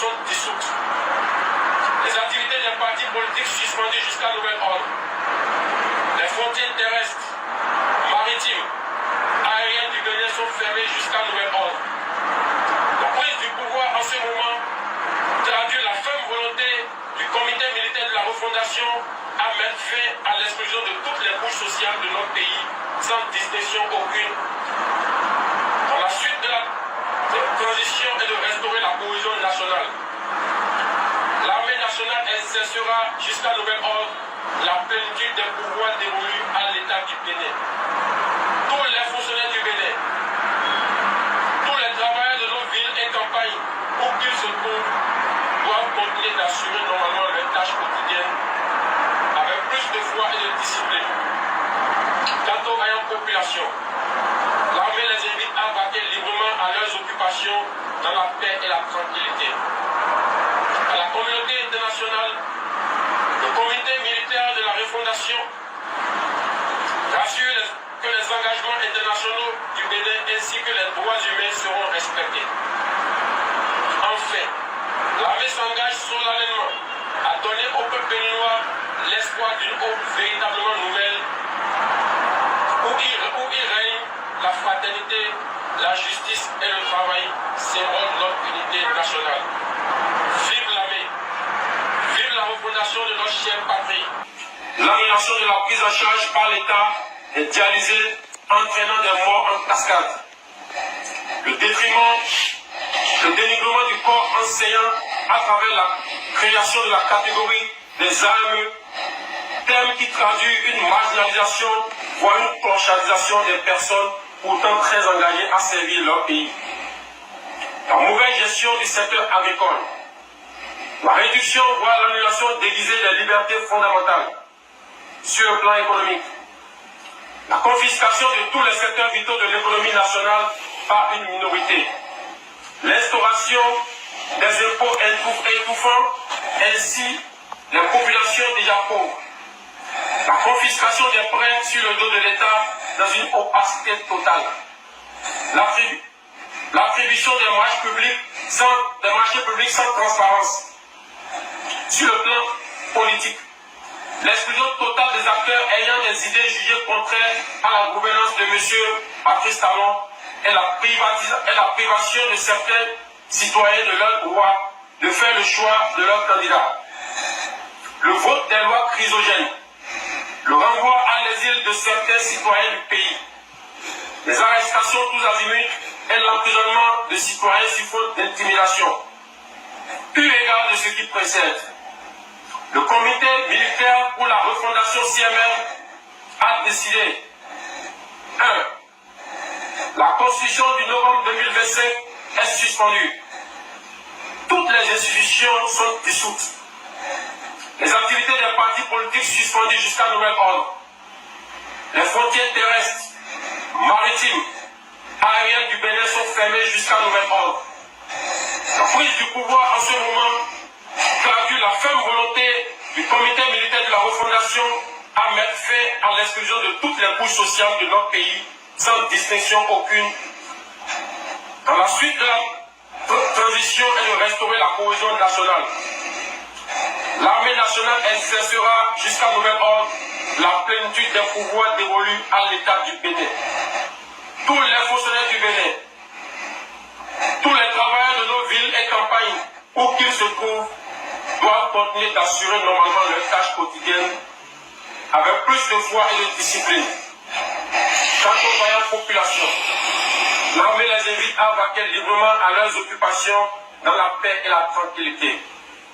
sont dissoutes. Les activités des partis politiques suspendues jusqu'à nouvel ordre. Les frontières terrestres, maritimes, aériennes du Bénin sont fermées jusqu'à nouvel ordre. La prise du pouvoir en ce moment traduit la ferme volonté du comité militaire de la refondation à mettre fin à l'exclusion de toutes les couches sociales de notre pays, sans distinction aucune. Dans la suite de la transition et de restaurer la cohésion nationale. L'armée nationale exercera jusqu'à nouvel ordre la plénitude des pouvoirs dévolus à l'État du Bénin. Tous les fonctionnaires du Bénin, tous les travailleurs de nos villes et campagnes, où qu'ils se trouvent, doivent continuer d'assurer normalement leurs tâches quotidiennes avec plus de foi et de discipline. Quant aux vaillantes populations, l'armée les invite à vaquer librement à leurs occupations dans la paix et la tranquillité. À la communauté internationale, le comité militaire de la refondation rassure que les engagements internationaux du Bénin ainsi que les droits humains seront respectés. Enfin, l'armée s'engage solennellement à donner au peuple béninois l'espoir d'une eau véritablement nouvelle où il règne la fraternité, la justice et le travail, symbole de notre unité nationale. Vive l'armée, vive la refondation de notre chère patrie. L'annulation de la prise en charge par l'État est dialysée, entraînant des morts en cascade. Le dénigrement du corps enseignant à travers la création de la catégorie des AME, terme qui traduit une marginalisation, voire une clochardisation des personnes pourtant très engagées à servir leur pays. La mauvaise gestion du secteur agricole, la réduction, voire l'annulation déguisée des libertés fondamentales sur le plan économique, la confiscation de tous les secteurs vitaux de l'économie nationale par une minorité, l'instauration des impôts étouffants, ainsi les populations déjà pauvres, la confiscation des prêts sur le dos de l'État dans une opacité totale, l'attribution des marchés publics sans transparence. Sur le plan politique, l'exclusion totale des acteurs ayant des idées jugées contraires à la gouvernance de M. Patrice Talon et la privation de certains citoyens de leur droit de faire le choix de leur candidat. Le vote des lois chrysogènes, le renvoi à l'exil de certains citoyens du pays, les arrestations tous azimuts et l'emprisonnement de citoyens sur faute d'intimidation. Eu égard de ce qui précède, le comité militaire pour la refondation CMR a décidé 1. La constitution du novembre 2025 est suspendue. Toutes les institutions sont dissoutes. Les activités des partis politiques suspendues jusqu'à nouvel ordre. Les frontières terrestres, maritimes, aériennes du Bénin sont fermées jusqu'à nouvel ordre. La prise du pouvoir en ce moment traduit la ferme volonté du comité militaire de la refondation à mettre fin à l'exclusion de toutes les couches sociales de notre pays, sans distinction aucune. Dans la suite de la transition et de restaurer la cohésion nationale, l'armée nationale exercera jusqu'à nouvel ordre la plénitude des pouvoirs dévolus à l'État du Bénin. Tous les fonctionnaires du Bénin, tous les travailleurs de nos villes et campagnes, où qu'ils se trouvent, doivent continuer d'assurer normalement leurs tâches quotidiennes avec plus de foi et de discipline. Quant aux vaillantes populations, l'armée les invite à vaquer librement à leurs occupations dans la paix et la tranquillité.